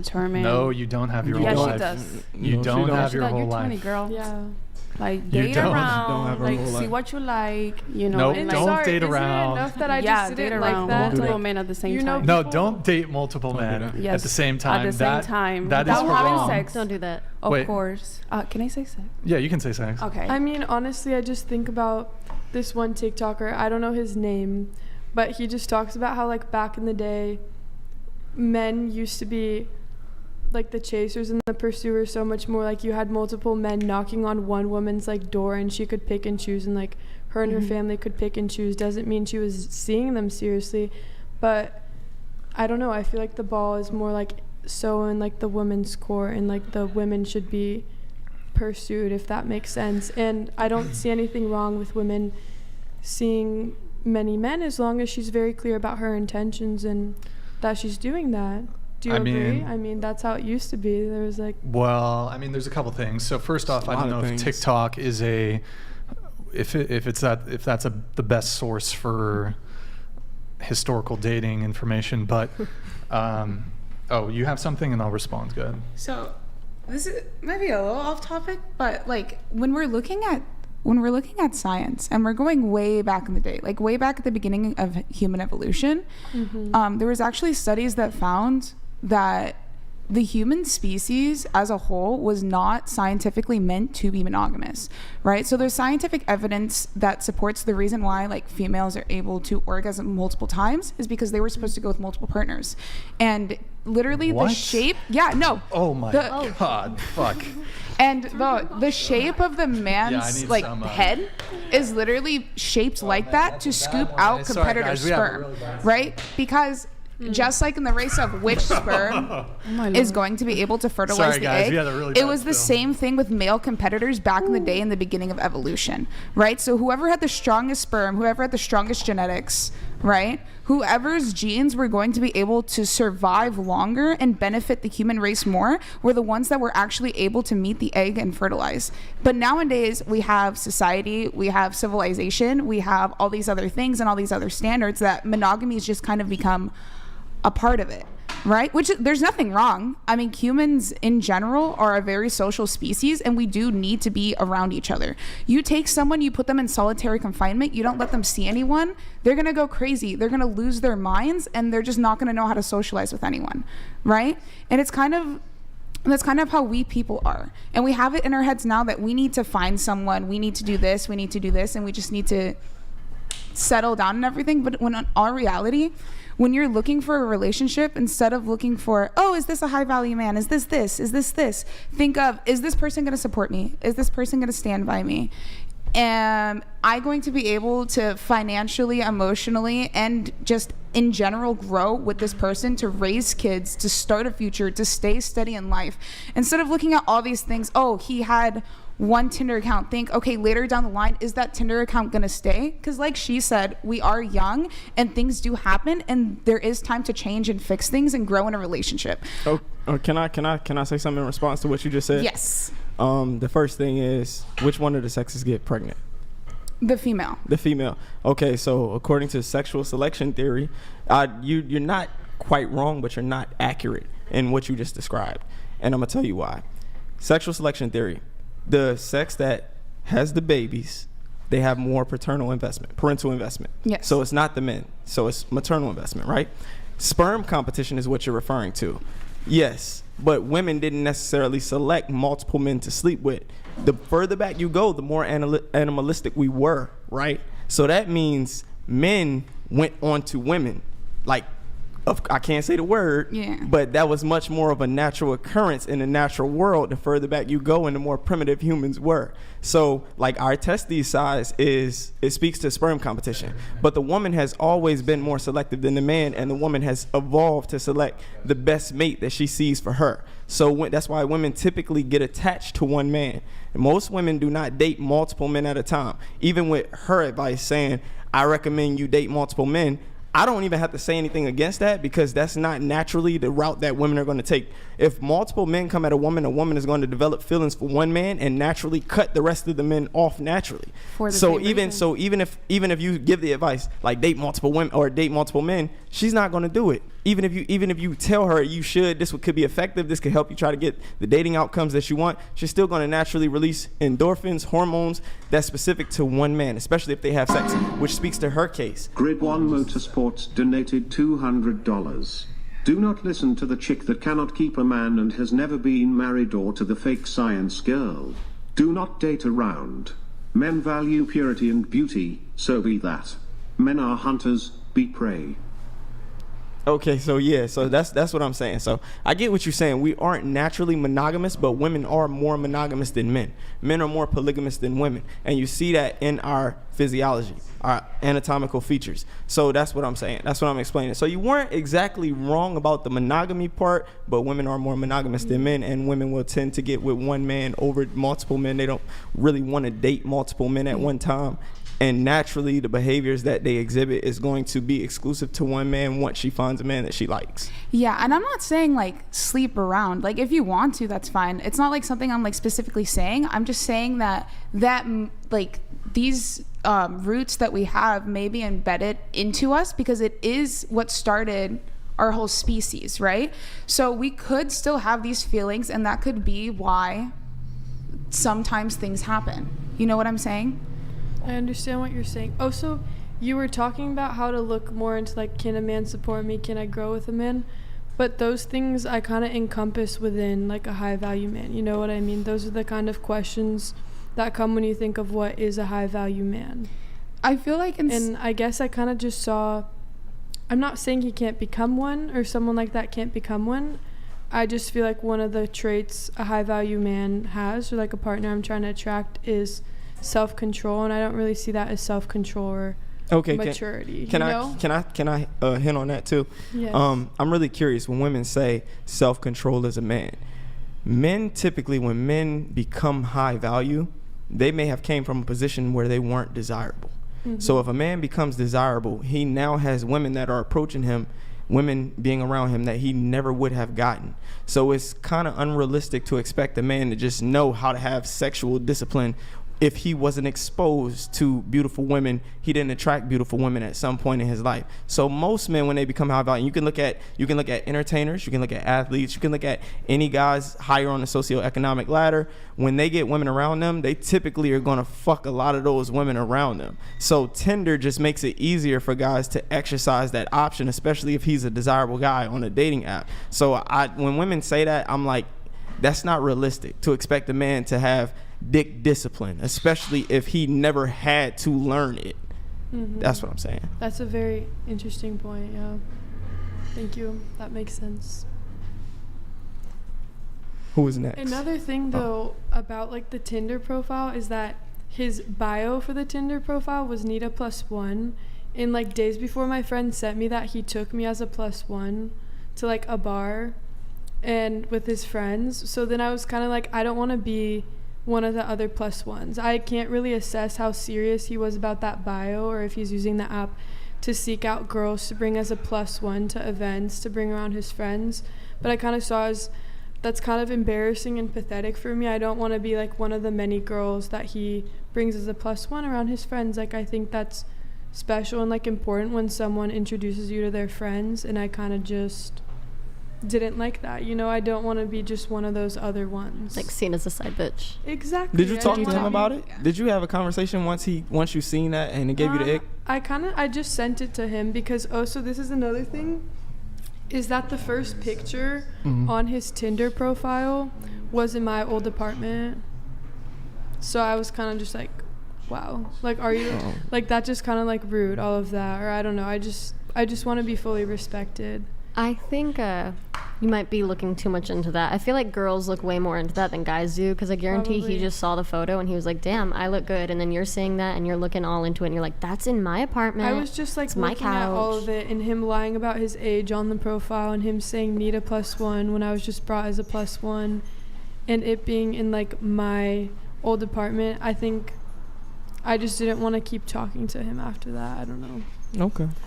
determine. No, you don't have your Yeah, whole she life. does. You No, she don't don't. have your You're whole 20, life. girl. Yeah. Like You date don't. around, Don't have her like whole see life. what you like, you know. Nope, and, don't like, date Isn't around. it enough that I yeah, just date didn't around like that? multiple Like, men at the same you know, time. No, people- don't date multiple Don't do men that. Yes, at the same time. At the same time. That is Without having wrong. sex. Don't do that. Of Wait. course. Can I say sex? Yeah, you can say sex. Okay. I mean, honestly, I just think about this one TikToker. I don't know his name, but he just talks about how, like, back in the day, men used to be like the chasers and the pursuers so much more. Like, you had multiple men knocking on one woman's like door, and she could pick and choose, and like her and her family could pick and choose. Doesn't mean she was seeing them seriously, but I don't know. I feel like the ball is more like so in like the women's court, and like the women should be pursued, if that makes sense. And I don't see anything wrong with women seeing many men as long as she's very clear about her intentions and that she's doing that. Do you I agree? mean- I mean, that's how it used to be. There was like, Well, I mean, there's a couple things. So first off, A I don't lot know of if things. TikTok is if that's the best source for historical dating information, but oh, you have something and I'll respond. Good. So this is maybe a little off topic, but like when we're looking at science and we're going way back in the day, like way back at the beginning of human evolution, there was actually studies that found that the human species as a whole was not scientifically meant to be monogamous, right? So there's scientific evidence that supports the reason why like females are able to orgasm multiple times is because they were supposed to go with multiple partners. And literally What? the shape, Oh my The- God, fuck. and the shape of the man's need like some, head is literally shaped like that to scoop out Sorry, competitor guys, we have a sperm, really bad right? Because just like in the race of which sperm is going to be able to fertilize Sorry, the guys, egg, we had a really it bad was the film. same thing with male competitors back in the day in the beginning of evolution, right? So whoever had the strongest sperm, whoever had the strongest genetics, right? Whoever's genes were going to be able to survive longer and benefit the human race more were the ones that were actually able to meet the egg and fertilize. But nowadays we have society, we have civilization, we have all these other things and all these other standards that monogamy has just kind of become a part of it, right? Which there's nothing wrong. I mean, humans in general are a very social species and we do need to be around each other. You take someone, you put them in solitary confinement, you don't let them see anyone, they're going to go crazy. They're going to lose their minds and they're just not going to know how to socialize with anyone, right? And that's kind of how we people are. And we have it in our heads now that we need to find someone, we need to do this, we need to do this, and we just need to settle down and everything. But when in all reality, when you're looking for a relationship, instead of looking for, oh, is this a high value man? Is this this? Is this this? Think of, is this person going to support me? Is this person going to stand by me? Am I going to be able to financially, emotionally, and just in general grow with this person to raise kids, to start a future, to stay steady in life? Instead of looking at all these things, oh, he had one Tinder account, think, okay, later down the line, is that Tinder account gonna stay? Because like she said, we are young and things do happen and there is time to change and fix things and grow in a relationship. Oh, can I say something in response to what you just said? Yes. The first thing is, which one of the sexes get pregnant? The female. The female. Okay, so according to sexual selection theory, you're not quite wrong, but you're not accurate in what you just described. And I'm gonna tell you why. Sexual selection theory. The sex that has the babies, they have more parental investment. Yes. So it's not the men. So it's maternal investment, right? Sperm competition is what you're referring to. Yes, but women didn't necessarily select multiple men to sleep with. The further back you go, the more animalistic we were, right? So that means men went on to women. Like, I can't say the word, Yeah. but that was much more of a natural occurrence in the natural world. The further back you go and the more primitive humans were. So like our testes size it speaks to sperm competition, but the woman has always been more selective than the man, and the woman has evolved to select the best mate that she sees for her. So that's why women typically get attached to one man. Most women do not date multiple men at a time. Even with her advice saying, I recommend you date multiple men, I don't even have to say anything against that because that's not naturally the route that women are going to take. If multiple men come at a woman is going to develop feelings for one man and naturally cut the rest of the men off naturally. For the So same reason. even if you give the advice like date multiple women or date multiple men, she's not going to do it. Even if you tell her you should, could be effective, this could help you try to get the dating outcomes that you want, she's still going to naturally release endorphins, hormones that's specific to one man, especially if they have sex, which speaks to her case. Grid One Motorsports donated $200. Do not listen to the chick that cannot keep a man and has never been married, or to the fake science girl. Do not date around. Men value purity and beauty, so be that. Men are hunters, be prey. Okay, so that's what I'm saying. So I get what you're saying. We aren't naturally monogamous, but women are more monogamous than men. Men are more polygamous than women, and you see that in our physiology, our anatomical features. So that's what I'm saying. That's what I'm explaining. So you weren't exactly wrong about the monogamy part, but women are more monogamous than men, and women will tend to get with one man over multiple men. They don't really want to date multiple men at one time. And naturally, the behaviors that they exhibit is going to be exclusive to one man once she finds a man that she likes. Yeah, and I'm not saying like sleep around. Like if you want to, that's fine. It's not like something I'm like specifically saying. I'm just saying that like these roots that we have may be embedded into us because it is what started our whole species, right? So we could still have these feelings, and that could be why sometimes things happen. You know what I'm saying? I understand what you're saying. Oh, so you were talking about how to look more into like, can a man support me? Can I grow with a man? But those things I kind of encompass within like a high value man. You know what I mean? Those are the kind of questions that come when you think of what is a high value man. I feel like And I guess I kind of just saw, I'm not saying he can't become one or someone like that can't become one. I just feel like one of the traits a high value man has, or like a partner I'm trying to attract, is self-control, and I don't really see that as self-control or maturity. Can I hint on that too? Yes. I'm really curious when women say self-control as a man. Men typically, when men become high value, they may have came from a position where they weren't desirable. Mm-hmm. So if a man becomes desirable, he now has women that are approaching him, women being around him that he never would have gotten. So it's kind of unrealistic to expect a man to just know how to have sexual discipline if he wasn't exposed to beautiful women. He didn't attract beautiful women at some point in his life. So most men, when they become high value, you can look at entertainers, you can look at athletes, you can look at any guys higher on the socioeconomic ladder. When they get women around them, they typically are going to fuck a lot of those women around them. So Tinder just makes it easier for guys to exercise that option, especially if he's a desirable guy on a dating app. So when women say that, I'm like, that's not realistic to expect a man to have dick discipline, especially if he never had to learn it. Mm-hmm. That's what I'm saying. That's a very interesting point. Yeah, thank you. That makes sense. Who is next? Another thing though about like the Tinder profile is that his bio for the Tinder profile was Nita +1, and like days before my friend sent me that, he took me as a +1 to like a bar and with his friends. So then I was kind of like, I don't want to be one of the other +1s. I can't really assess how serious he was about that bio, or if he's using the app to seek out girls to bring as a +1 to events to bring around his friends. But I kind of saw as that's kind of embarrassing and pathetic for me. I don't want to be like one of the many girls that he brings as a +1 around his friends. Like I think that's special and like important when someone introduces you to their friends, and I kind of just didn't like that. You know, I don't want to be just one of those other ones. Like seen as a side bitch. Exactly. Did you talk to him about it? Yeah. Did you have a conversation once you seen that and it gave you the ick? I just sent it to him because so this is another thing, is that the first picture on his Tinder profile was in my old apartment. So I was kind of just like, wow, like are you like that, just kind of like rude, all of that, or I don't know. I just want to be fully respected. I think you might be looking too much into that. I feel like girls look way more into that than guys do, because I guarantee he just saw the photo and he was like, damn, I look good. And then you're saying that and you're looking all into it and you're like, that's in my apartment. I was just like looking at all of it, and him lying about his age on the profile, and him saying Nita +1 when I was just brought as a +1, and it being in like my old apartment. I think I just didn't want to keep talking to him after that. I don't know. Okay.